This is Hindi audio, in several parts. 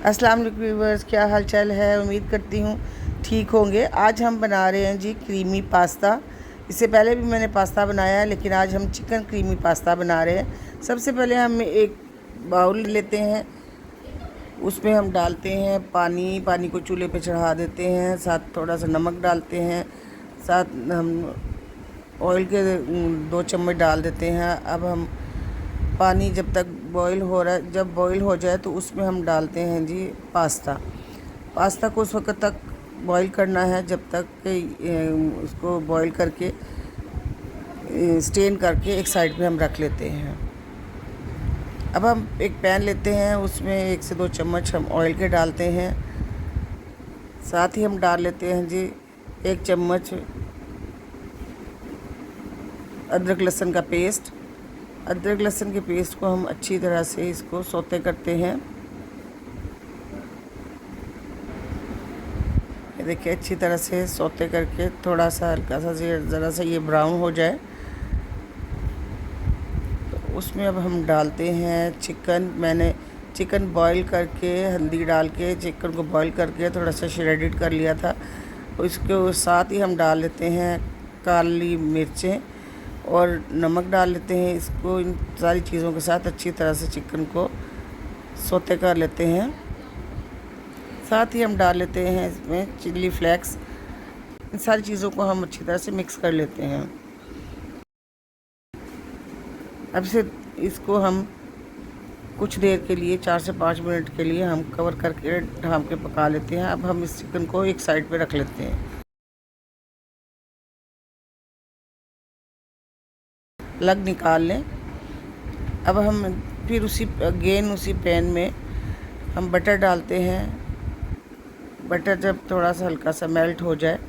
अस्सलाम वालेकुम व्यूअर्स, क्या हाल चाल है। उम्मीद करती हूँ ठीक होंगे। आज हम बना रहे हैं जी क्रीमी पास्ता। इससे पहले भी मैंने पास्ता बनाया है, लेकिन आज हम चिकन क्रीमी पास्ता बना रहे हैं। सबसे पहले हम एक बाउल लेते हैं, उसमें हम डालते हैं पानी को चूल्हे पे चढ़ा देते हैं, साथ थोड़ा सा नमक डालते हैं, साथ हम ऑयल के 2 चम्मच डाल देते हैं। अब हम पानी जब तक जब बॉईल हो जाए तो उसमें हम डालते हैं जी पास्ता को उस वक्त तक बॉईल करना है जब तक कि उसको बॉईल करके स्टेन करके एक साइड पे हम रख लेते हैं। अब हम एक पैन लेते हैं, उसमें 1 से 2 चम्मच हम ऑयल के डालते हैं। साथ ही हम डाल लेते हैं जी 1 चम्मच अदरक लहसुन का पेस्ट। अदरक लहसुन के पेस्ट को हम अच्छी तरह से इसको सौते करते हैं। ये देखिए, अच्छी तरह से सौते करके थोड़ा सा हल्का सा ज़रा सा ये ब्राउन हो जाए तो उसमें अब हम डालते हैं चिकन। मैंने चिकन बॉईल करके हल्दी डाल के चिकन को बॉईल करके थोड़ा सा श्रेडेड कर लिया था। उसके साथ ही हम डाल लेते हैं काली मिर्चें और नमक डाल लेते हैं। इसको इन सारी चीज़ों के साथ अच्छी तरह से चिकन को सौते कर लेते हैं। साथ ही हम डाल लेते हैं इसमें चिल्ली फ्लेक्स। इन सारी चीज़ों को हम अच्छी तरह से मिक्स कर लेते हैं। अब से इसको हम कुछ देर के लिए 4 से 5 मिनट के लिए हम कवर करके ढाँप के पका लेते हैं। अब हम इस चिकन को एक साइड पे रख लेते हैं। लग निकाल लें। अब हम फिर उसी पैन में हम बटर डालते हैं। बटर जब थोड़ा सा हल्का सा मेल्ट हो जाए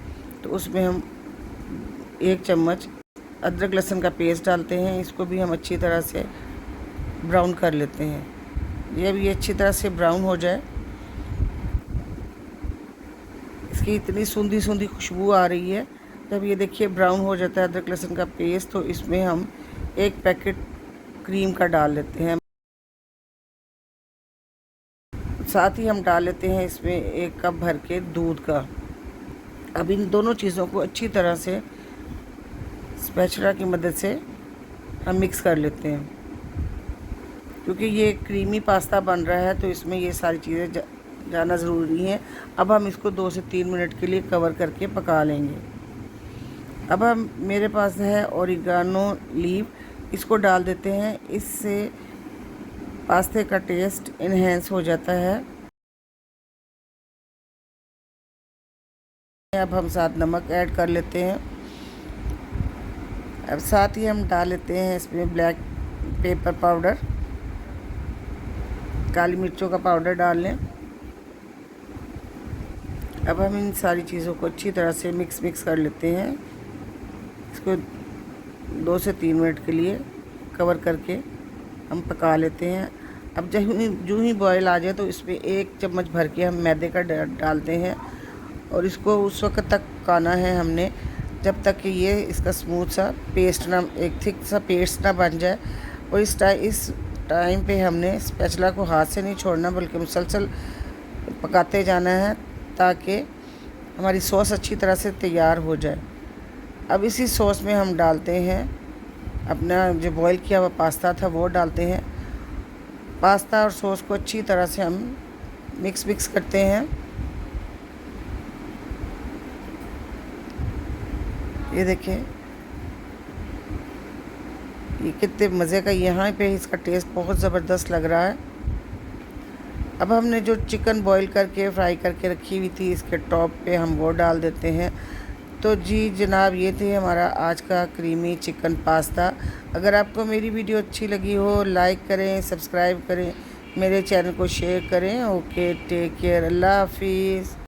तो उसमें हम 1 चम्मच अदरक लहसुन का पेस्ट डालते हैं। इसको भी हम अच्छी तरह से ब्राउन कर लेते हैं। जब ये अच्छी तरह से ब्राउन हो जाए, इसकी इतनी सूंधी सूंधी खुशबू आ रही है। जब ये देखिए ब्राउन हो जाता है अदरक लहसुन का पेस्ट, तो इसमें हम 1 पैकेट क्रीम का डाल लेते हैं। साथ ही हम डाल लेते हैं इसमें 1 कप भर के दूध का। अब इन दोनों चीज़ों को अच्छी तरह से स्पैचुला की मदद से हम मिक्स कर लेते हैं। क्योंकि ये क्रीमी पास्ता बन रहा है तो इसमें ये सारी चीज़ें जाना ज़रूरी है। अब हम इसको 2 से 3 मिनट के लिए कवर करके पका लेंगे। अब हम मेरे पास है ओरिगानो लीव, इसको डाल देते हैं। इससे पास्ते का टेस्ट इन्हेंस हो जाता है। अब हम साथ नमक ऐड कर लेते हैं। अब साथ ही हम डाल लेते हैं इसमें ब्लैक पेपर पाउडर, काली मिर्चों का पाउडर डाल लें। अब हम इन सारी चीज़ों को अच्छी तरह से मिक्स कर लेते हैं। इसको 2 से 3 मिनट के लिए कवर करके हम पका लेते हैं। अब जो ही बॉयल आ जाए तो इसमें 1 चम्मच भर के हम मैदे का डालते हैं और इसको उस वक्त तक पकाना है हमने जब तक कि ये इसका स्मूथ सा पेस्ट ना, एक थिक सा पेस्ट ना बन जाए। और इस टाइम पे हमने स्पैचुला को हाथ से नहीं छोड़ना, बल्कि मुसलसल पकाते जाना है ताकि हमारी सॉस अच्छी तरह से तैयार हो जाए। अब इसी सॉस में हम डालते हैं अपना जो बॉईल किया हुआ पास्ता था, वो डालते हैं। पास्ता और सॉस को अच्छी तरह से हम मिक्स करते हैं। ये देखें, ये कितने मज़े का, यहाँ पे इसका टेस्ट बहुत ज़बरदस्त लग रहा है। अब हमने जो चिकन बॉईल करके फ्राई करके रखी हुई थी, इसके टॉप पे हम वो डाल देते हैं। तो जी जनाब, ये थे हमारा आज का क्रीमी चिकन पास्ता। अगर आपको मेरी वीडियो अच्छी लगी हो, लाइक करें, सब्सक्राइब करें, मेरे चैनल को शेयर करें। ओके, टेक केयर, अल्लाह हाफिज़।